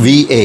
VA।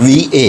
VA।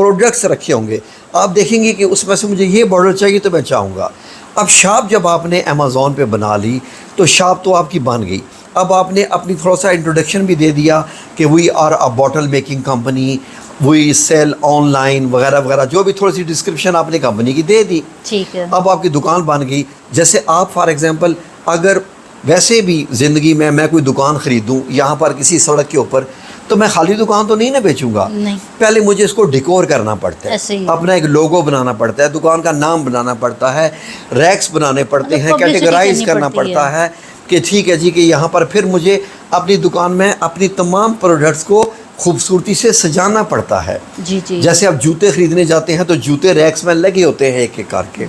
Products رکھے ہوں گے. آپ دیکھیں گے کہ اس میں سے مجھے یہ بارڈر چاہیے تو میں چاہوں گا. اب شاپ جب آپ نے امیزون پہ بنا لی تو شاپ تو آپ کی بن گئی. اب آپ نے اپنی تھوڑا سا انٹروڈکشن بھی دے دیا کہ we are a bottle making company, we sell online وغیرہ وغیرہ, جو بھی تھوڑی سی ڈسکرپشن آپ نے کمپنی کی دے دی. ٹھیک ہے. اب آپ کی دکان بن گئی. جیسے آپ فار ایگزامپل اگر ویسے بھی زندگی میں کوئی دکان خریدوں یہاں پر کسی سڑک کے اوپر, تو میں خالی دکان تو نہیں نہ بیچوں گا, پہلے مجھے اس کو ڈیکور کرنا پڑتا ہے, اپنا ایک لوگو بنانا پڑتا ہے, دکان کا نام بنانا پڑتا ہے, ریکس بنانے پڑتے ہیں, کیٹیگرائز کرنا پڑتا ہے کہ ٹھیک ہے جی کہ یہاں پر پھر مجھے اپنی دکان میں اپنی تمام پروڈکٹس کو خوبصورتی سے سجانا پڑتا ہے. جیسے آپ جوتے خریدنے جاتے ہیں تو جوتے ریکس میں لگے ہوتے ہیں ایک ایک کر کے.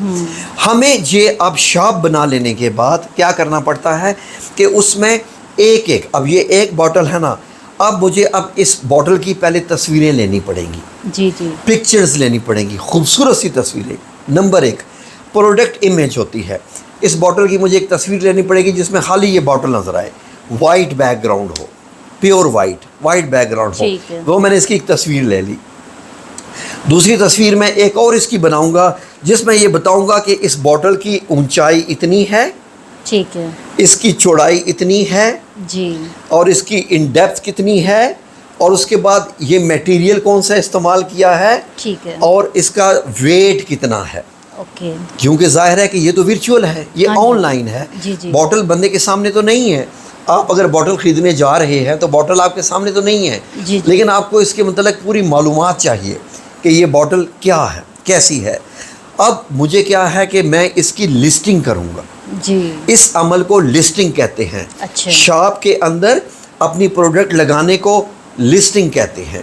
ہمیں یہ اب شاپ بنا لینے کے بعد کیا کرنا پڑتا ہے کہ اس میں ایک ایک, اب یہ ایک باٹل ہے نا, اب مجھے اب اس باٹل کی پہلے تصویریں لینی پڑیں گی, پکچرز لینی پڑیں گی, خوبصورت سی تصویریں. نمبر ایک پروڈکٹ امیج ہوتی ہے. اس باٹل کی مجھے ایک تصویر لینی پڑے گی جس میں خالی یہ باٹل نظر آئے, وائٹ بیک گراؤنڈ ہو, پیور وائٹ بیک گراؤنڈ ہو, وہ میں نے اس کی ایک تصویر لے لی. دوسری تصویر میں ایک اور اس کی بناؤں گا جس میں یہ بتاؤں گا کہ اس باٹل کی اونچائی اتنی ہے, ٹھیک ہے, اس کی چوڑائی اتنی ہے جی, اور اس کی ان ڈیپتھ کتنی ہے, اور اس کے بعد یہ میٹیریل کون سا استعمال کیا ہے, ٹھیک ہے, اور اس کا ویٹ کتنا ہے. اوکے. کیونکہ ظاہر ہے کہ یہ تو ورچوئل ہے, یہ آن لائن ہے, باٹل بندے کے سامنے تو نہیں ہے. آپ اگر باٹل خریدنے جا رہے ہیں تو باٹل آپ کے سامنے تو نہیں ہے, لیکن آپ کو اس کے متعلق پوری معلومات چاہیے کہ یہ باٹل کیا ہے, کیسی ہے. اب مجھے کیا ہے کہ میں اس کی لسٹنگ کروں گا. اس عمل کو لسٹنگ کہتے ہیں. شاپ کے اندر اپنی پروڈکٹ لگانے کو لسٹنگ کہتے ہیں.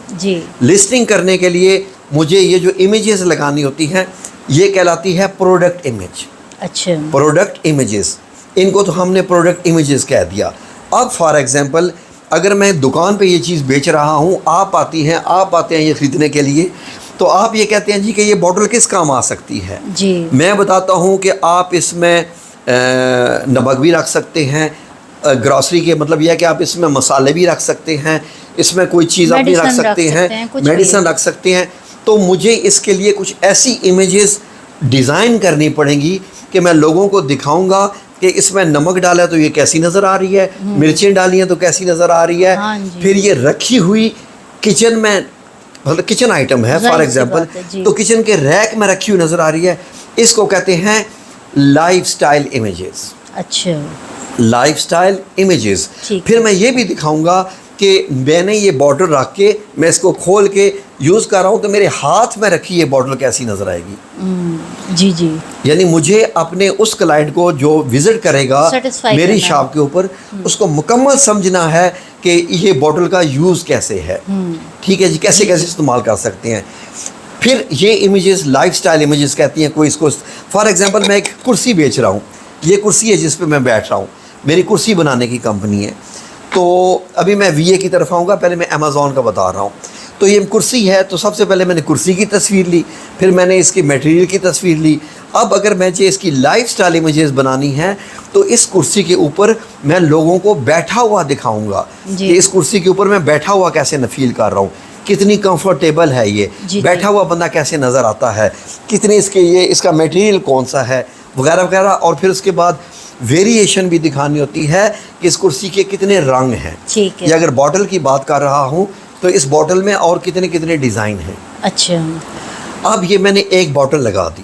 لسٹنگ کرنے کے لیے مجھے یہ جو امیجز لگانی ہوتی ہیں یہ کہلاتی ہے پروڈکٹ امیج. اچھا, پروڈکٹ امیجز, ان کو تو ہم نے پروڈکٹ امیجز کہہ دیا. اب فار ایگزامپل اگر میں دکان پہ یہ چیز بیچ رہا ہوں, آپ آتے ہیں یہ خریدنے کے لیے, تو آپ یہ کہتے ہیں جی کہ یہ باٹل کس کام آ سکتی ہے. میں بتاتا ہوں کہ آپ اس میں نمک بھی رکھ سکتے ہیں, گراسری کے مطلب یہ ہے کہ آپ اس میں مسالے بھی رکھ سکتے ہیں, اس میں کوئی چیز آپ بھی رکھ سکتے ہیں, میڈیسن رکھ سکتے ہیں. تو مجھے اس کے لیے کچھ ایسی امیجز ڈیزائن کرنی پڑیں گی کہ میں لوگوں کو دکھاؤں گا کہ اس میں نمک ڈالا ہے تو یہ کیسی نظر آ رہی ہے, مرچیں ڈالی ہیں تو کیسی نظر آ رہی ہے. پھر یہ رکھی ہوئی کچن میں, مطلب کچن آئٹم ہے فار ایگزامپل, تو کچن کے ریک میں رکھی ہوئی نظر آ رہی ہے. اس کو کہتے ہیں لائف سٹائل امیجز. اچھا, لائف سٹائل امیجز. پھر میں یہ بھی دکھاؤں گا کہ میں نے یہ باٹل رکھ کے میں اس کو کھول کے یوز کر رہا ہوں تو میرے ہاتھ میں رکھی یہ باٹل کیسی نظر آئے گی. یعنی مجھے اپنے اس کلائنٹ کو جو وزٹ کرے گا میری شاپ کے اوپر, اس کو مکمل سمجھنا ہے کہ یہ باٹل کا یوز کیسے ہے, ٹھیک ہے جی, کیسے کیسے استعمال کر سکتے ہیں. پھر یہ امیجز لائف سٹائل امیجز کہتی ہیں. کوئی اس کو فار ایگزامپل میں ایک کرسی بیچ رہا ہوں, یہ کرسی ہے جس پہ میں بیٹھ رہا ہوں, میری کرسی بنانے کی کمپنی ہے. تو ابھی میں وی اے کی طرف آؤں گا, پہلے میں امیزون کا بتا رہا ہوں. تو یہ کرسی ہے, تو سب سے پہلے میں نے کرسی کی تصویر لی, پھر میں نے اس کی میٹیریل کی تصویر لی. اب اگر مجھے اس کی لائف سٹائل امیجز بنانی ہے تو اس کرسی کے اوپر میں لوگوں کو بیٹھا ہوا دکھاؤں گا کہ اس کرسی کے اوپر میں بیٹھا ہوا کیسے فیل کر رہا ہوں, کتنی کمفرٹیبل ہے یہ, بیٹھا ہوا بندہ کیسے نظر آتا ہے, کتنی اس کا میٹیریل کون سا ہے وغیرہ وغیرہ. اور پھر اس کے بعد ویریشن بھی دکھانی ہوتی ہے کہ اس کرسی کے کتنے رنگ ہیں. یا اگر باٹل کی بات کر رہا ہوں تو اس باٹل میں اور کتنے کتنے ڈیزائن ہیں. اچھا, اب یہ میں نے ایک باٹل لگا دی,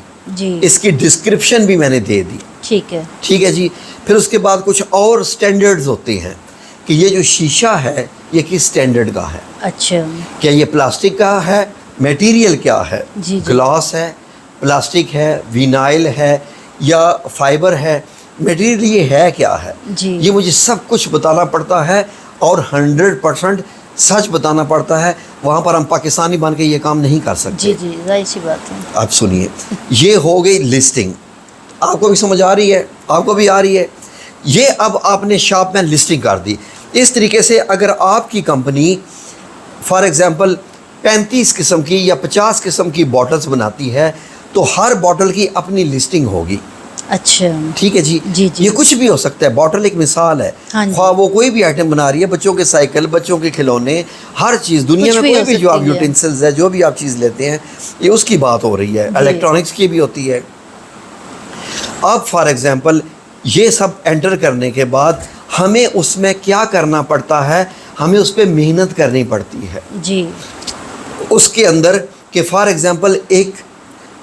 اس کی ڈسکرپشن بھی میں نے دے دی. ٹھیک ہے جی. پھر اس کے بعد کچھ اور سٹینڈرڈز ہوتے ہیں کہ یہ جو شیشہ ہے یہ کس سٹینڈرڈ کا ہے. اچھا, کیا یہ پلاسٹک کا ہے, میٹیریل کیا ہے, گلاس ہے, پلاسٹک ہے, وینائل ہے یا فائبر ہے, میٹیریل یہ ہے کیا ہے. یہ مجھے سب کچھ بتانا پڑتا ہے اور 100% سچ بتانا پڑتا ہے. وہاں پر ہم پاکستانی بن کے یہ کام نہیں کر سکتے. ظاہر سی بات ہے. آپ سنیے, یہ ہو گئی لسٹنگ. آپ کو بھی سمجھ آ رہی ہے, آپ کو بھی آ رہی ہے. یہ اب آپ نے شاپ میں لسٹنگ کر دی. اس طریقے سے اگر آپ کی کمپنی فار ایگزامپل 35 قسم کی یا 50 قسم کی باٹلز بناتی ہے تو ہر باٹل کی اپنی لسٹنگ ہوگی. اچھا ٹھیک ہے جی. جی جی. یہ کچھ بھی ہو سکتا ہے. بوٹل ایک مثال ہے. خواہ وہ کوئی بھی آئٹم بنا رہی ہے, بچوں کے سائیکل, بچوں کے کھلونے, ہر چیز دنیا میں کوئی بھی جو آپ یوٹینسلز ہے, جو بھی آپ چیز لیتے ہیں, یہ اس کی بات ہو رہی ہے. الیکٹرانکس کی بھی ہوتی ہے. اب فار ایگزامپل یہ سب انٹر کرنے کے بعد ہمیں اس میں کیا کرنا پڑتا ہے, ہمیں اس پہ محنت کرنی پڑتی ہے جی. اس کے اندر کہ فار ایگزامپل ایک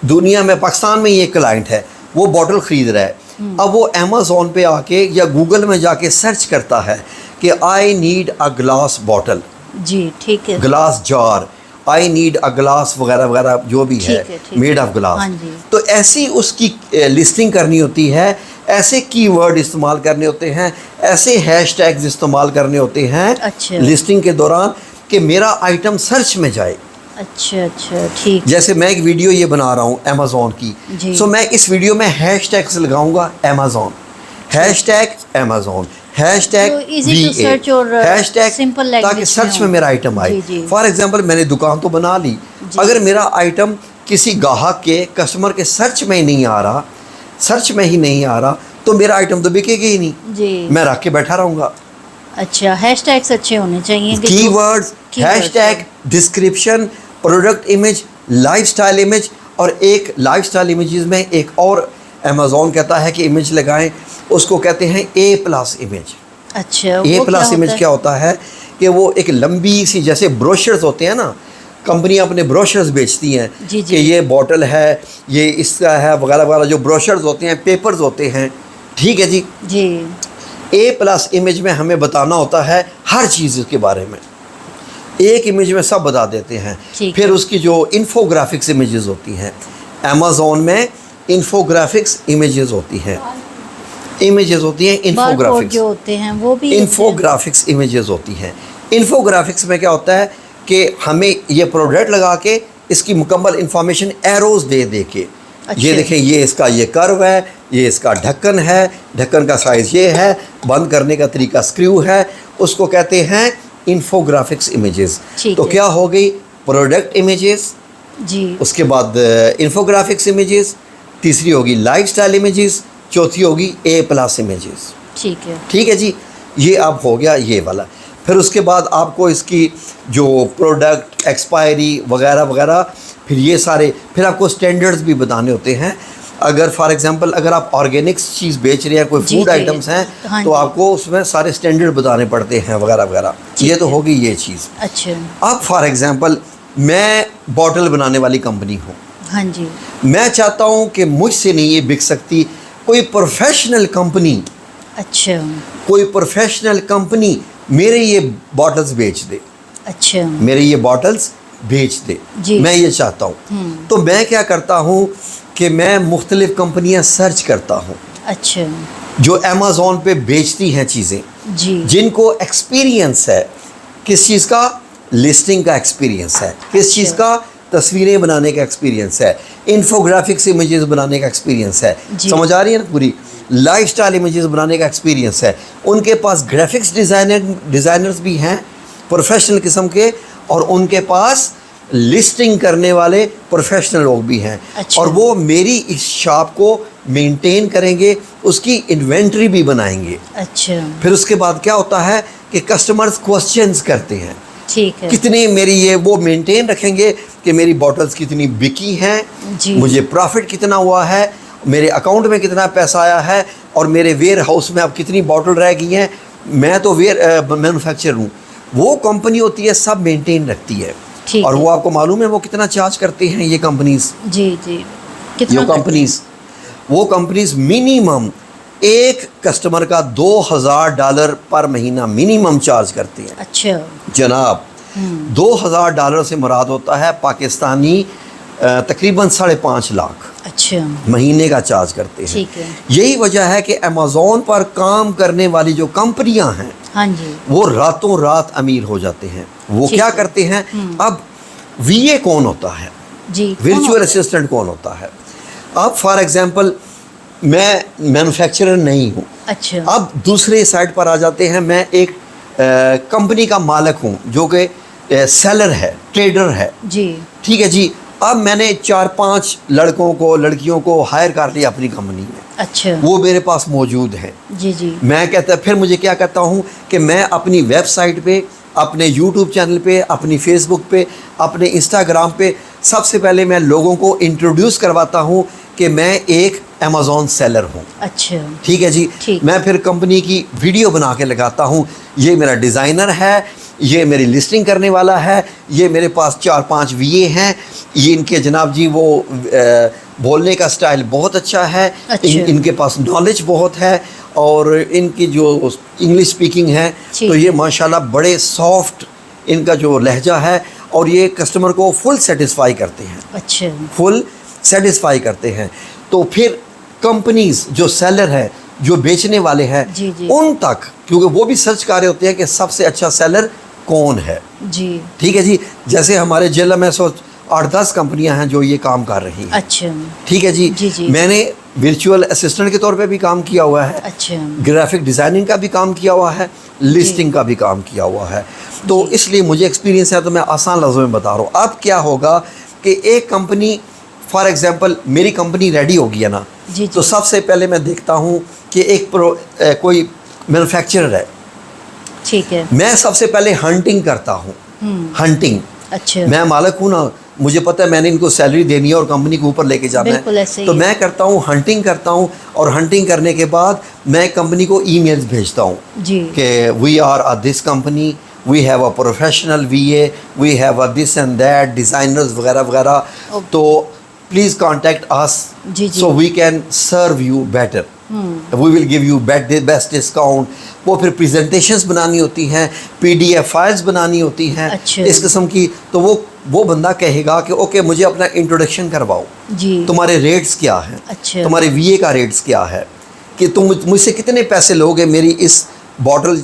دنیا میں پاکستان میں یہ کلائنٹ ہے, وہ بوٹل خرید رہا ہے. اب وہ امیزون پہ آ کے یا گوگل میں جا کے سرچ کرتا ہے کہ I need a glass bottle, جی ٹھیک ہے, گلاس جار, آئی نیڈ اے گلاس وغیرہ وغیرہ جو بھی ہے میڈ آف گلاس. تو ایسی اس کی لسٹنگ کرنی ہوتی ہے, ایسے کی ورڈ استعمال کرنے ہوتے ہیں, ایسے ہیش ٹیگز استعمال کرنے ہوتے ہیں لسٹنگ کے دوران کہ میرا آئٹم سرچ میں جائے. اچھا اچھا ٹھیک. جیسے میں ایک ویڈیو یہ بنا رہا ہوں امیزون کی, سو میں اس ویڈیو میں ہیش ٹیگز لگاؤں گا Amazon, hash tag Amazon, hash tag V A, hash tag, تاکہ سرچ میں میرا آئٹم آئے. فار ایگزامپل میں نے دکان تو بنا لی, اگر میرا آئٹم کسی گاہک کے کسٹمر کے سرچ میں ہی نہیں آ رہا, سرچ میں ہی نہیں آ رہا, تو میرا آئٹم تو بکے گا ہی نہیں, میں رکھ کے بیٹھا رہوں گا. اچھا ہیش ٹیگس اچھے ہونے چاہیے, کی words, hash tag, description, product image, life style image. اور ایک لائف سٹائل امیجز میں ایک اور امیزون کہتا ہے کہ امیج لگائیں, اس کو کہتے ہیں اے پلس امیج. اچھا اے پلس امیج کیا ہوتا ہے کہ وہ ایک لمبی سی, جیسے بروشرز ہوتے ہیں نا, کمپنیاں اپنے بروشرز بیچتی ہیں کہ یہ بوٹل ہے, یہ اس کا ہے وغیرہ وغیرہ, جو بروشرز ہوتے ہیں, پیپرز ہوتے ہیں. ٹھیک ہے جی. جی. اے پلس امیج میں ہمیں بتانا ہوتا ہے ہر چیز کے بارے میں, ایک امیج میں سب بتا دیتے ہیں. پھر اس کی جو انفوگرافکس امیجز ہوتی ہیں, امیزون میں انفوگرافکس امیجز ہوتی ہیں, امیجز ہوتی ہیں انفوگرافکس جو ہوتے ہیں وہ بھی انفوگرافکس امیجز ہوتی ہیں. انفوگرافکس میں کیا ہوتا ہے کہ ہمیں یہ پروڈکٹ لگا کے اس کی مکمل انفارمیشن ایروز دے دے کے, یہ دیکھیں یہ اس کا یہ کرو ہے, یہ اس کا ڈھکن ہے, ڈھکن کا سائز یہ ہے, بند کرنے کا طریقہ اسکریو ہے, اس کو کہتے ہیں انفوگرافکس امیجز. تو کیا ہو گئی, پروڈکٹ امیجز, جی, اس کے بعد انفوگرافکس امیجز, تیسری ہوگی لائف سٹائل امیجز, چوتھی ہوگی اے پلس امیجز. ٹھیک ہے. ٹھیک ہے جی. یہ اب ہو گیا یہ والا. پھر اس کے بعد آپ کو اس کی جو پروڈکٹ ایکسپائری وغیرہ وغیرہ, پھر یہ سارے, پھر آپ کو سٹینڈرڈز بھی بتانے ہوتے ہیں. اگر فار ایگزامپل اگر آپ آرگینکس چیز بیچ رہے ہیں, کوئی فوڈ آئٹمس ہیں, تو آپ کو اس میں سارے سٹینڈرڈ بتانے پڑتے ہیں وغیرہ وغیرہ. یہ تو ہوگی یہ چیز. اچھا. اب فار ایگزامپل میں بوٹل بنانے والی کمپنی ہوں, ہاں جی, میں چاہتا ہوں کہ مجھ سے نہیں یہ بک سکتی, کوئی پروفیشنل کمپنی, اچھا, کوئی پروفیشنل کمپنی میرے یہ بوٹلز بیچ دے, اچھا, میرے یہ بوٹلز بیچ دے, میں یہ چاہتا ہوں. تو میں کیا کرتا ہوں کہ میں مختلف کمپنیاں سرچ کرتا ہوں, اچھا, جو امیزون پہ بیچتی ہیں چیزیں, جی, جن کو ایکسپیرینس ہے, کس چیز کا, لسٹنگ کا ایکسپیرینس ہے, کس چیز کا, تصویریں بنانے کا ایکسپیرینس ہے, انفوگرافکس امیجز بنانے کا ایکسپیرینس ہے, سمجھ آ رہی ہے نا پوری, لائف سٹائل امیجز بنانے کا ایکسپیرینس ہے. ان کے پاس گرافکس ڈیزائنرز بھی ہیں پروفیشنل قسم کے, اور ان کے پاس لسٹنگ کرنے والے پروفیشنل لوگ بھی ہیں. اور وہ میری اس شاپ کو مینٹین کریں گے, اس کی انوینٹری بھی بنائیں گے. اچھا. پھر اس کے بعد کیا ہوتا ہے کہ کسٹمرز کوسچنز کرتے ہیں, ٹھیک ہے, کتنے میری یہ وہ مینٹین رکھیں گے کہ میری بوٹلز کتنی بکی ہیں, مجھے پرافٹ کتنا ہوا ہے, میرے اکاؤنٹ میں کتنا پیسہ آیا ہے, اور میرے ویئر ہاؤس میں اب کتنی بوٹل رہ گئی ہیں. میں تو مینوفیکچرر ہوں, وہ کمپنی ہوتی ہے سب مینٹین رکھتی ہے. اور وہ آپ کو معلوم ہے وہ کتنا چارج کرتے ہیں یہ کمپنیز. جی جی, وہ کمپنیز منیمم ایک کسٹمر کا $2,000 پر مہینہ منیمم چارج کرتے ہیں. اچھا جناب, $2,000 سے مراد ہوتا ہے پاکستانی تقریباً 5.5 لاکھ. اچھا, مہینے کا چارج کرتے ہیں. یہی وجہ ہے کہ امیزون پر کام کرنے والی جو کمپنیاں ہیں, ہاں جی, وہ راتوں رات امیر ہو جاتے ہیں. وہ کیا کرتے ہیں, اب وی اے کون ہوتا ہے, جی, ورچوئل اسسٹنٹ کون ہوتا ہے. اب فار ایگزامپل میں مینوفیکچرر نہیں ہوں, اچھا, اب دوسرے سائٹ پر آ جاتے ہیں, میں ایک کمپنی کا مالک ہوں جو کہ سیلر ہے, ٹریڈر ہے. جی, ٹھیک ہے جی. اب میں نے 4-5 لڑکوں کو لڑکیوں کو ہائر کر لیا اپنی کمپنی میں. اچھا. وہ میرے پاس موجود ہیں. جی جی. میں کہتا پھر مجھے کیا کرتا ہوں کہ میں اپنی ویب سائٹ پہ, اپنے یوٹیوب چینل پہ, اپنی فیس بک پہ, اپنے انسٹاگرام پہ سب سے پہلے میں لوگوں کو انٹروڈیوس کرواتا ہوں کہ میں ایک امیزون سیلر ہوں. اچھا. ٹھیک ہے جی. میں پھر کمپنی کی ویڈیو بنا کے لگاتا ہوں, یہ میرا ڈیزائنر ہے, یہ میری لسٹنگ کرنے والا ہے, یہ میرے پاس 4-5 وی اے ہیں, یہ ان کے جناب جی وہ بولنے کا سٹائل بہت اچھا ہے, ان کے پاس نالج بہت ہے, اور ان کی جو انگلش سپیکنگ ہے تو یہ ماشاءاللہ بڑے سافٹ ان کا جو لہجہ ہے, اور یہ کسٹمر کو فل سیٹسفائی کرتے ہیں. اچھا. فل سیٹسفائی کرتے ہیں. تو پھر کمپنیز جو سیلر ہے, جو بیچنے والے ہیں, ان تک, کیونکہ وہ بھی سرچ کر رہے ہوتے ہیں کہ سب سے اچھا سیلر کون ہے. جی. ٹھیک ہے جی. جیسے ہمارے ضلع میں 8-10 کمپنیاں ہیں جو یہ کام کر رہی ہیں. اچھا. ٹھیک ہے جی. میں نے ورچوئل اسسٹنٹ کے طور پہ بھی کام کیا ہوا ہے. اچھا. گرافک ڈیزائننگ کا بھی کام کیا ہوا ہے, لسٹنگ کا بھی کام کیا ہوا ہے. تو اس لیے مجھے ایکسپیرینس ہے, تو میں آسان لفظوں میں بتا رہا ہوں. اب کیا ہوگا کہ ایک کمپنی, فار ایگزامپل میری کمپنی ریڈی ہوگی ہے نا, تو سب سے پہلے میں دیکھتا ہوں کہ ایک کوئی مینوفیکچرر ہے. ٹھیک ہے. میں سب سے پہلے ہنٹنگ کرتا ہوں. ہنٹنگ. اچھا. میں مالک ہوں نا, مجھے پتہ ہے میں نے ان کو سیلری دینی ہے اور کمپنی کو اوپر لے کے جانا ہے, تو میں کرتا ہوں ہنٹنگ کرتا ہوں, اور ہنٹنگ کرنے کے بعد میں کمپنی کو ای میلز بھیجتا ہوں کہ we are this company, we have a professional V A, we have a this and that, designers وغیرہ وغیرہ, تو please contact us so we can serve you better, we will give you best discount. وہ پھر presentations بنانی ہوتی ہیں, P D F files بنانی ہوتی ہیں اس قسم کی. تو وہ بندہ کہے گا کہ اوکے مجھے اپنا انٹروڈکشن کرواؤ, تمہارے ریٹس کیا ہیں, تمہارے وی اے کا ریٹس کیا ہے, کہ تم مجھ سے کتنے پیسے لوگے میری اس باٹل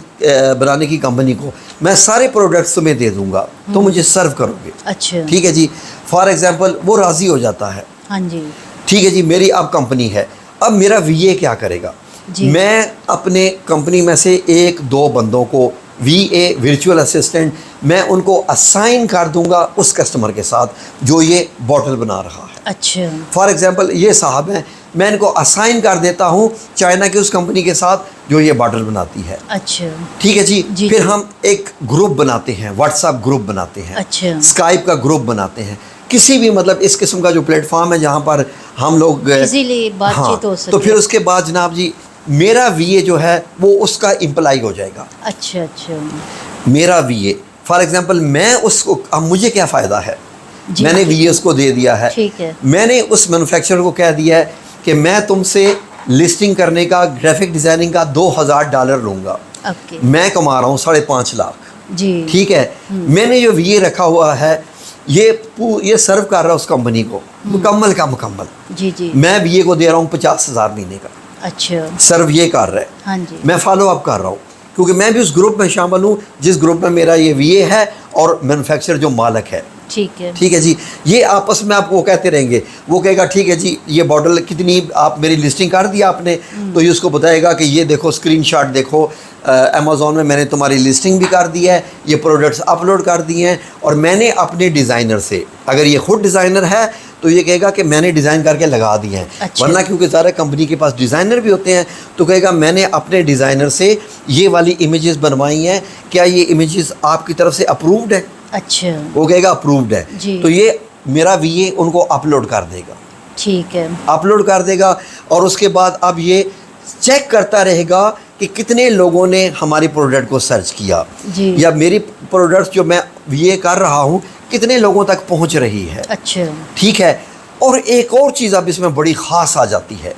بنانے کی کمپنی کو, میں سارے پروڈکٹس تمہیں دے دوں گا, تو مجھے سرو کرو گے. اچھا. ٹھیک ہے جی. فار ایگزامپل وہ راضی ہو جاتا ہے. ہاں جی. ٹھیک ہے جی. میری اب کمپنی ہے, اب میرا وی اے کیا کرے گا, میں اپنے کمپنی میں سے 1-2 بندوں کو وی اے ورچوئل اسسٹنٹ میں ان کو اسائن کر دوں گا اس کسٹمر کے ساتھ جو یہ باٹل بنا رہا ہے. اچھا. فار ایگزامپل یہ صاحب ہیں, میں ان کو اسائن کر دیتا ہوں چائنا کی اس کمپنی کے ساتھ جو یہ باٹل بناتی ہے. اچھا. ٹھیک ہے جی. پھر ہم ایک گروپ بناتے ہیں, واٹس ایپ گروپ بناتے ہیں, اسکائپ کا گروپ بناتے ہیں, کسی بھی مطلب اس قسم کا جو پلیٹ فارم ہے جہاں پر ہم لوگ ایزیلی بات چیت ہو سکے. تو پھر اس کے بعد جناب جی میرا وی اے جو ہے وہ اس کا امپلائی ہو جائے گا. اچھا اچھا. میرا وی اے فار ایگزامپل میں اس کو, اب مجھے کیا فائدہ ہے, میں نے وی اے اس کو دے دیا ہے, میں نے اس مینوفیکچرر کو کہہ دیا ہے کہ میں تم سے لسٹنگ کرنے کا, گرافک ڈیزائننگ کا $2,000 لوں گا. میں کما رہا ہوں 5.5 لاکھ. ٹھیک ہے. میں نے جو وی اے رکھا ہوا ہے یہ سرو کر رہا ہے اس کمپنی کو مکمل کا مکمل. میں وی اے کو دے رہا ہوں 50,000 مہینے کا. اچھا. سرو یہ کر رہا ہے. ہاں جی. میں فالو اپ کر رہا ہوں کیونکہ میں بھی اس گروپ میں شامل ہوں جس گروپ میں میرا یہ وی اے ہے اور مینوفیکچرر جو مالک ہے. ٹھیک ہے جی. یہ آپس میں آپ کو کہتے رہیں گے, وہ کہے گا ٹھیک ہے جی یہ باٹل کتنی آپ میری لسٹنگ کر دیا آپ نے, تو یہ اس کو بتائے گا کہ یہ دیکھو اسکرین شاٹ دیکھو, امیزون میں نے تمہاری لسٹنگ بھی کر دی ہے, یہ پروڈکٹس اپلوڈ کر دیے ہیں, اور میں نے اپنے ڈیزائنر سے, اگر یہ خود ڈیزائنر ہے تو یہ کہے گا کہ میں نے ڈیزائن کر کے لگا دیے ہیں. ورنہ کیونکہ سارے کمپنی کے پاس ڈیزائنر بھی ہوتے ہیں تو کہے گا میں نے اپنے ڈیزائنر سے یہ والی امیجز بنوائی ہیں, کیا یہ امیجز آپ کی طرف سے اپرووڈ ہے. اچھا. وہ کہے گا اپرووڈ ہے. تو یہ میرا وی اے ان کو اپلوڈ کر دے گا. ٹھیک ہے. اپلوڈ کر دے گا, اور اس کے بعد اب یہ چیک کرتا رہے گا کہ کتنے لوگوں نے ہماری پروڈکٹ کو سرچ کیا, یا میری پروڈکٹ جو میں وی اے کر رہا ہوں کتنے لوگوں تک پہنچ رہی ہے. اچھا. ٹھیک ہے. اور ایک اور چیز اب اس میں بڑی خاص آ جاتی ہے,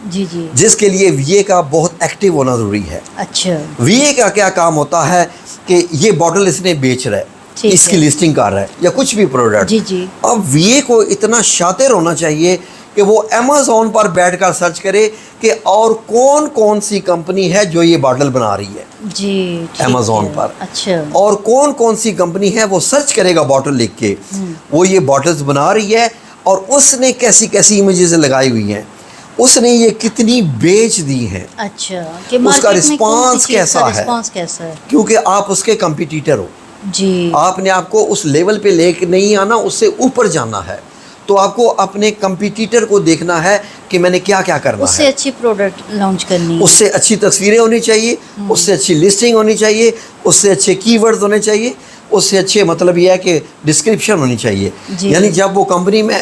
جس کے لیے وی اے کا بہت ایکٹیو ہونا ضروری ہے. اچھا. وی اے کا کیا کام ہوتا ہے کہ یہ باٹل اس نے بیچ رہا ہے, اس کی لسٹنگ کر رہا ہے, یا کچھ بھی پروڈکٹ. اب وی اے کو اتنا شاطر ہونا چاہیے کہ وہ امیزون پر بیٹھ کر سرچ کرے کہ اور کون کون سی کمپنی ہے جو یہ باٹل بنا رہی ہے. امیزون پر. اچھا. اور کون کون سی کمپنی ہے وہ سرچ کرے گا باٹل لکھ کے, وہ یہ باٹلز بنا رہی ہے, اور اس نے کیسی کیسی امیجز لگائی ہوئی ہیں, اس نے یہ کتنی بیچ دی ہیں. اچھا. اس کا رسپانس کیسا ہے, کیونکہ آپ اس کے کمپیٹیٹر ہو. آپ نے آپ کو اس لیول پہ لے کے نہیں آنا, اس سے اوپر جانا ہے. تو آپ کو اپنے کمپیٹیٹر کو دیکھنا ہے کہ میں نے کیا کیا کرنا اس سے ہے. اچھی پروڈکٹ لانچ کرنی ہے, اس سے اچھی تصویریں ہونی چاہیے, اس سے اچھی لسٹنگ ہونی چاہیے, اس سے اچھے کی ورڈز ہونے چاہیے, اس سے اچھے مطلب یہ ہے کہ ڈسکرپشن ہونی چاہیے. جی. یعنی جب وہ کمپنی میں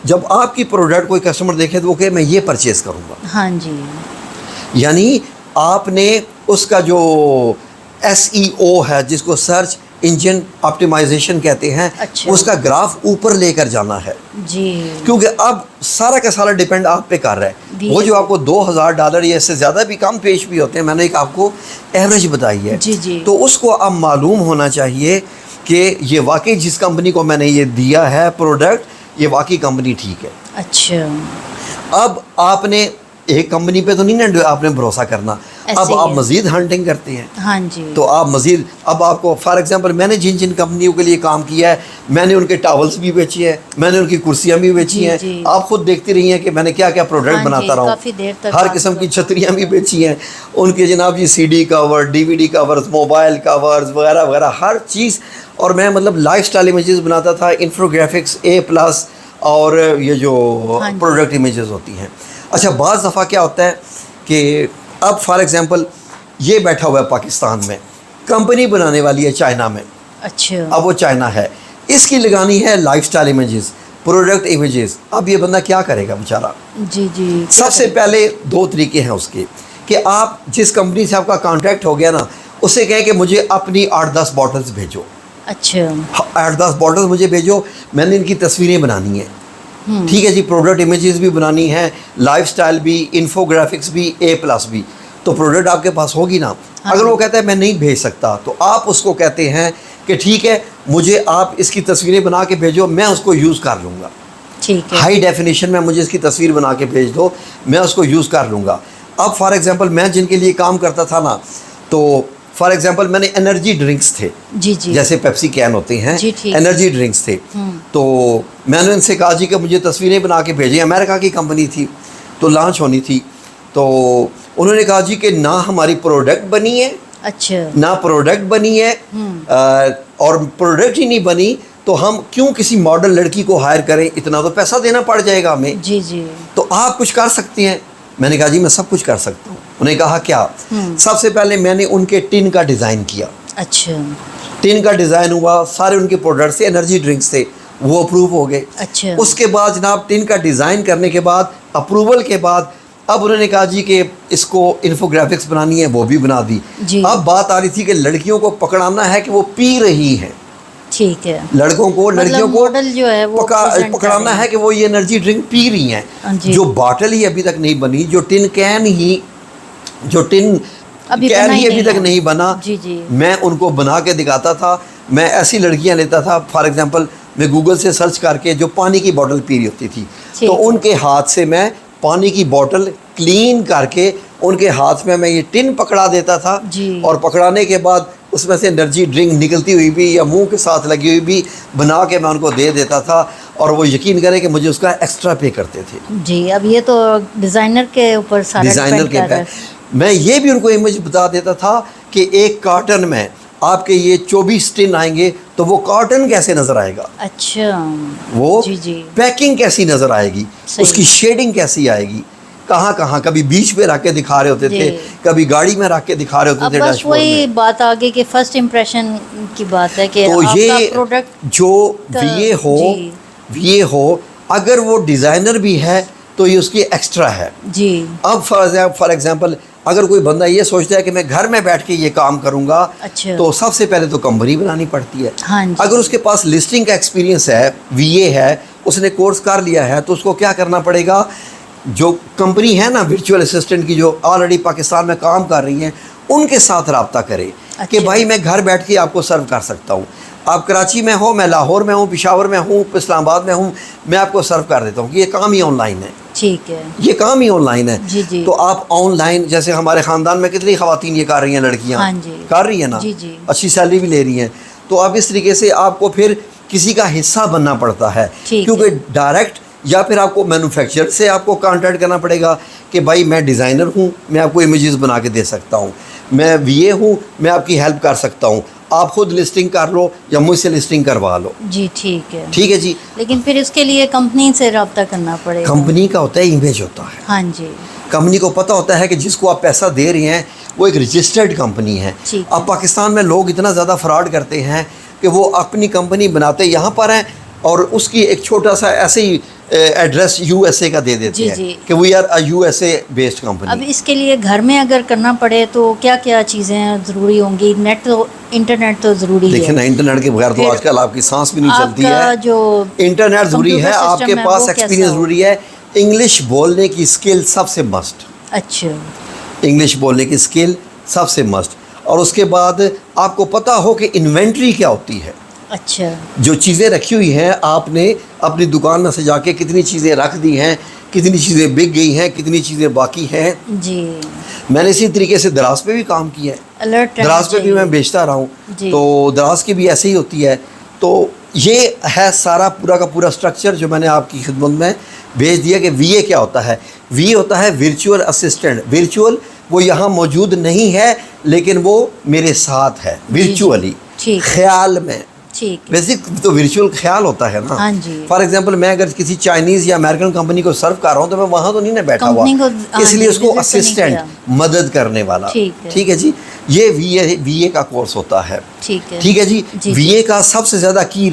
جب آپ کی پروڈکٹ کوئی کسٹمر دیکھے تو وہ کہ میں یہ پرچیز کروں گا. ہاں جی. یعنی آپ نے اس کا جو SEO ہے جس کو سرچ انجن آپٹیمائزیشن کہتے ہیں, اچھا. اس کا گراف اوپر لے کر جانا ہے. جی. کیونکہ اب سارا کا سارا ڈیپینڈ آپ پہ کر رہا ہے. وہ جو آپ کو $2,000 یا اس سے زیادہ بھی کم پیش بھی ہوتے ہیں, میں نے ایک آپ کو ایوریج بتائی ہے. جی جی. تو اس کو اب معلوم ہونا چاہیے کہ یہ واقعی جس کمپنی کو میں نے یہ دیا ہے پروڈکٹ, یہ واقعی کمپنی ٹھیک ہے. اچھا. اب آپ نے ایک کمپنی پہ تو نہیں نا آپ نے بھروسہ کرنا, اب آپ مزید ہنٹنگ کرتے ہیں. ہاں جی. تو آپ مزید اب آپ کو فار ایگزامپل میں نے جن جن کمپنیوں کے لیے کام کیا ہے, میں نے ان کے ٹاولز بھی بیچی ہیں, میں نے ان کی کرسیاں بھی بیچی ہیں. آپ خود دیکھتی رہی ہیں کہ میں نے کیا کیا پروڈکٹ بناتا رہا ہوں. ہر قسم کی چھتریاں بھی بیچی ہیں, ان کے جناب جی CD کور, DVD کورز, موبائل کورز وغیرہ وغیرہ ہر چیز. اور میں مطلب لائف سٹائل امیجز بناتا تھا, انفوگرافکس A+, اور یہ جو پروڈکٹ امیجز ہوتی ہیں. اچھا, بعض دفعہ کیا ہوتا ہے کہ اب فار ایگزامپل یہ بیٹھا ہوا ہے پاکستان میں, کمپنی بنانے والی ہے چائنا میں. اچھا. اب وہ چائنا ہے, اس کی لگانی ہے life style images, product images. اب یہ بندہ کیا کرے گا بیچارہ؟ جی جی. سب سے پہلے 2 طریقے ہیں اس کے کہ آپ جس کمپنی سے آپ کا کانٹیکٹ ہو گیا نا, اس سے کہیں کہ مجھے اپنی 8-10 بوٹلز بھیجو. اچھا. 8-10 بوٹلز مجھے بھیجو, میں نے ان کی تصویریں بنانی ہیں. ٹھیک ہے جی, پروڈکٹ امیجز بھی بنانی ہے, لائف سٹائل بھی, انفوگرافکس بھی, A+ بھی. تو پروڈکٹ آپ کے پاس ہوگی نا. اگر وہ کہتا ہے میں نہیں بھیج سکتا, تو آپ اس کو کہتے ہیں کہ ٹھیک ہے مجھے آپ اس کی تصویریں بنا کے بھیجو, میں اس کو یوز کر لوں گا. ٹھیک ہے. ہائی ڈیفینیشن میں مجھے اس کی تصویر بنا کے بھیج دو, میں اس کو یوز کر لوں گا. اب فار ایگزامپل میں جن کے لیے کام کرتا تھا نا, تو فار ایگزامپل میں نے انرجی ڈرنکس تھے, جی جی, جیسے پیپسی کین ہوتے ہیں, انرجی ڈرنکس تھے. تو میں نے ان سے کہا جی کہ مجھے تصویریں بنا کے بھیجیں. امریکہ کی کمپنی تھی, تو لانچ ہونی تھی. تو انہوں نے کہا جی کہ نہ ہماری پروڈکٹ بنی ہے, اچھا, نہ پروڈکٹ بنی ہے, اور پروڈکٹ ہی نہیں بنی تو ہم کیوں کسی ماڈل لڑکی کو ہائر کریں, اتنا تو پیسہ دینا پڑ جائے گا ہمیں. جی جی. تو آپ کچھ کر سکتے ہیں. میں نے کہا جی میں سب کچھ کر سکتا ہوں. انہوں نے کہا کیا؟ سب سے پہلے میں نے ان کے ٹن کا ڈیزائن کیا. اچھا. ٹن کا ڈیزائن ہوا, سارے ان کے پروڈکٹس سے انرجی ڈرنکس تھے, وہ اپروو ہو گئے. اچھا. اس کے بعد جناب ٹن کا ڈیزائن کرنے کے بعد, اپروول کے بعد, اب انہوں نے کہا جی کہ اس کو انفوگرافکس بنانی ہے, وہ بھی بنا دی. اب بات آ رہی تھی کہ لڑکیوں کو پکڑانا ہے کہ وہ پی رہی ہیں. ٹھیک ہے. لڑکوں کو, لڑکیوں کو ماڈل جو ہے وہ پکڑانا ہے کہ وہ یہ انرجی ڈرنک پی رہی ہیں. جو باٹل ہی ابھی تک نہیں بنی, جو ٹن کین ہی, جو ٹن کین ہی ابھی تک نہیں بنا, میں ان کو بنا کے دکھاتا تھا. میں ایسی لڑکیاں لیتا تھا, فار ایگزامپل میں گوگل سے سرچ کر کے جو پانی کی بوٹل پی رہی ہوتی تھی, تو ان کے ہاتھ سے میں پانی کی بوٹل کلین کر کے ان کے ہاتھ میں یہ ٹن پکڑا دیتا تھا. اور پکڑانے کے بعد اس میں سے انرجی ڈرنک نکلتی ہوئی بھی یا منہ کے ساتھ لگی ہوئی بھی بنا کے میں ان کو دے دیتا تھا, اور وہ یقین کریں کہ مجھے اس کا ایکسٹرا پے کرتے تھے. جی. اب یہ تو ڈیزائنر کے اوپر سارا ڈیزائنر کے اوپر. میں یہ بھی ان کو امیج بتا دیتا تھا کہ ایک کارٹن میں آپ کے یہ 24 ٹن آئیں گے, تو وہ کارٹن کیسے نظر آئے گا. اچھا. وہ پیکنگ کیسی نظر آئے گی, اس کی شیڈنگ کیسی آئے گی, کہاں کہاں, کبھی بیچ پہ رکھ کے دکھا رہے ہوتے تھے, کبھی گاڑی میں رکھ کے دکھا رہے ہوتے تھے. بس وہی بات آگے کہ فرسٹ امپریشن کی بات ہے کہ تو یہ پروڈکٹ جو وی ہو اگر وہ ڈیزائنر بھی ہے تو یہ اس کی ایکسٹرا ہے. جی. اب فار ایگزامپل اگر کوئی بندہ یہ سوچتا ہے کہ میں گھر میں بیٹھ کے یہ کام کروں گا, تو سب سے پہلے تو کمپنی بنانی پڑتی ہے. اگر اس کے پاس لسٹنگ کا ایکسپیرینس ہے, VA ہے, اس نے کورس کر لیا ہے, تو اس کو کیا کرنا پڑے گا, جو کمپنی ہے نا ورچوئل اسسٹنٹ کی جو آلریڈی پاکستان میں کام کر رہی ہیں, ان کے ساتھ رابطہ کرے کہ بھائی میں گھر بیٹھ کے آپ کو سرو کر سکتا ہوں. آپ کراچی میں ہو, میں لاہور میں ہوں, پشاور میں ہوں, اسلام آباد میں ہوں, میں آپ کو سرو کر دیتا ہوں. یہ کام ہی آن لائن ہے. ٹھیک ہے. یہ کام ہی آن لائن ہے. تو آپ آن لائن, جیسے ہمارے خاندان میں کتنی خواتین یہ کر رہی ہیں, لڑکیاں کر رہی ہیں نا, اچھی سیلری بھی لے رہی ہیں. تو آپ اس طریقے سے آپ کو پھر کسی کا حصہ بننا پڑتا ہے, کیونکہ ڈائریکٹ یا پھر آپ کو مینوفیکچر سے آپ کو کانٹیکٹ کرنا پڑے گا کہ بھائی میں ڈیزائنر ہوں, میں آپ کو امیجز بنا کے دے سکتا ہوں, میں VA ہوں, میں آپ کی ہیلپ کر سکتا ہوں. آپ خود لسٹنگ کر لو یا مجھ سے لسٹنگ کروا لو. جی ٹھیک ہے. ٹھیک ہے جی. لیکن پھر اس کے لیے کمپنی سے رابطہ کرنا پڑے گا. کمپنی کا ہوتا ہے امیج ہوتا ہے. ہاں جی. کمپنی کو پتہ ہوتا ہے کہ جس کو آپ پیسہ دے رہے ہیں وہ ایک رجسٹرڈ کمپنی ہے. اب پاکستان میں لوگ اتنا زیادہ فراڈ کرتے ہیں کہ وہ اپنی کمپنی بناتے یہاں پر ہیں اور اس کی ایک چھوٹا سا ایسے ہی ایڈریس یو ایس اے کا دے دیتے ہیں کہ we are a U S A based company. اب اس کے لیے گھر میں اگر کرنا پڑے تو کیا کیا چیزیں ضروری ہوں گی؟ انٹرنیٹ تو ضروری ہے. دیکھیں نا, انٹرنیٹ کے بغیر تو آج کل آپ کی سانس بھی نہیں چلتی ہے. جو انٹرنیٹ ضروری ہے, آپ کے پاس ایکسپیرینس ضروری ہے, انگلش بولنے کی اسکل سب سے مسٹ. اچھا, انگلش بولنے کی اسکل سب سے مسٹ. اور اس کے بعد آپ کو پتہ ہو کہ انوینٹری کیا ہوتی ہے. اچھا, جو چیزیں رکھی ہوئی ہیں آپ نے اپنی دکان میں سے جا کے کتنی چیزیں رکھ دی ہیں, کتنی چیزیں بک گئی ہیں, کتنی چیزیں باقی ہیں. جی, میں نے اسی طریقے سے دراز پہ بھی کام کیا ہے, دراز پہ بھی میں بیچتا رہا ہوں. تو دراز کی بھی ایسے ہی ہوتی ہے. تو یہ ہے سارا پورا کا پورا سٹرکچر جو میں نے آپ کی خدمت میں بھیج دیا کہ وی اے کیا ہوتا ہے. وی اے ہوتا ہے ورچوئل اسسٹنٹ. ورچوئل وہ یہاں موجود نہیں ہے لیکن وہ میرے ساتھ ہے ورچوئلی, خیال میں. بیسک تو ورچوئل خیال ہوتا ہے نا. فار ایگزامپل میں اگر کسی چائنیز یا امریکن کمپنی کو سرو کر رہا ہوں تو میں وہاں تو نہیں نا بیٹھا ہوا, اس لیے اس کو اسسٹنٹ, مدد کرنے والا. ٹھیک ہے جی. یہ وی اے کا کورس ہوتا ہے. ٹھیک ہے جی. وی اے کا سب سے زیادہ کی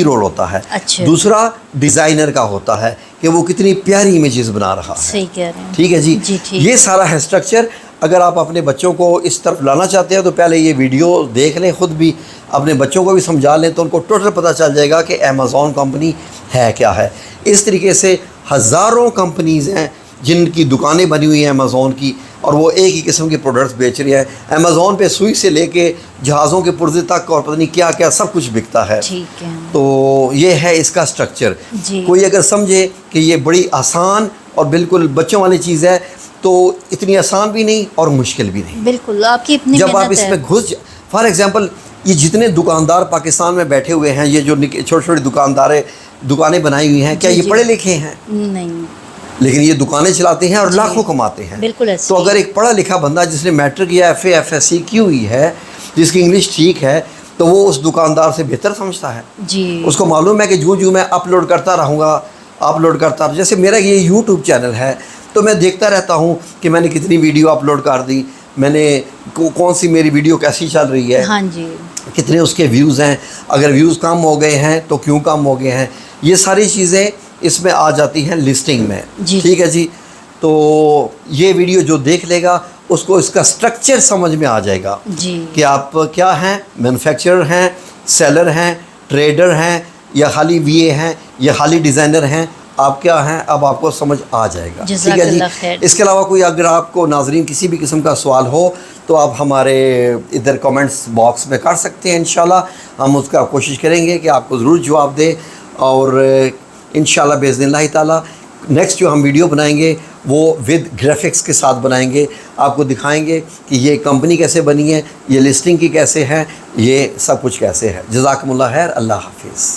رول ہوتا ہے. دوسرا ڈیزائنر کا ہوتا ہے کہ وہ کتنی پیاری امیجز بنا رہا ہے. ٹھیک ہے جی. یہ سارا ہے اسٹرکچر. اگر آپ اپنے بچوں کو اس طرف لانا چاہتے ہیں تو پہلے یہ ویڈیو دیکھ لیں, خود بھی اپنے بچوں کو بھی سمجھا لیں تو ان کو ٹوٹل پتہ چل جائے گا کہ امیزون کمپنی ہے کیا ہے. اس طریقے سے ہزاروں کمپنیز ہیں جن کی دکانیں بنی ہوئی ہیں امیزون کی, اور وہ ایک ہی قسم کے پروڈکٹس بیچ رہے ہیں. امیزون پہ سوئی سے لے کے جہازوں کے پرزے تک اور پتہ نہیں کیا کیا سب کچھ بکتا ہے. تو یہ ہے اس کا اسٹرکچر. کوئی اگر سمجھے کہ یہ بڑی آسان اور بالکل بچوں والی چیز ہے تو اتنی آسان بھی نہیں اور مشکل بھی نہیں. بالکل آپ کی جب آپ اس میں گھس فار ایگزامپل یہ جتنے دکاندار پاکستان میں بیٹھے ہوئے ہیں, یہ جو چھوٹے چھوٹے دکانیں بنائی ہوئی ہیں, کیا یہ پڑھے لکھے ہیں؟ نہیں, لیکن یہ دکانیں چلاتے ہیں اور لاکھوں کماتے ہیں. بالکل. تو اگر ایک پڑھا لکھا بندہ جس نے میٹرک یا F A F S C کی ہوئی ہے, جس کی انگلش ٹھیک ہے, تو وہ اس دکاندار سے بہتر سمجھتا ہے. جی, اس کو معلوم ہے کہ جو میں اپلوڈ کرتا رہوں گا, جیسے میرا یہ یوٹیوب چینل ہے تو میں دیکھتا رہتا ہوں کہ میں نے کتنی ویڈیو اپلوڈ کر دی, میں نے کون سی میری ویڈیو کیسی چل رہی ہے, ہاں جی, کتنے اس کے ویوز ہیں, اگر ویوز کم ہو گئے ہیں تو کیوں کم ہو گئے ہیں. یہ ساری چیزیں اس میں آ جاتی ہیں لسٹنگ میں. ٹھیک ہے جی. تو یہ ویڈیو جو دیکھ لے گا اس کو اس کا سٹرکچر سمجھ میں آ جائے گا کہ آپ کیا ہیں, مینوفیکچرر ہیں, سیلر ہیں, ٹریڈر ہیں, یا خالی وی اے ہیں, یا خالی ڈیزائنر ہیں, آپ کیا ہیں, اب آپ کو سمجھ آ جائے گا. ٹھیک ہے جی. اس کے علاوہ کوئی اگر آپ کو ناظرین کسی بھی قسم کا سوال ہو تو آپ ہمارے ادھر کمنٹس باکس میں کر سکتے ہیں. انشاءاللہ ہم اس کا کوشش کریں گے کہ آپ کو ضرور جواب دیں, اور انشاءاللہ باذن اللہ تعالیٰ نیکسٹ جو ہم ویڈیو بنائیں گے وہ ود گرافکس کے ساتھ بنائیں گے. آپ کو دکھائیں گے کہ یہ کمپنی کیسے بنی ہے, یہ لسٹنگ کی کیسے ہے, یہ سب کچھ کیسے ہے. جزاکم اللہ خیر. اللہ حافظ.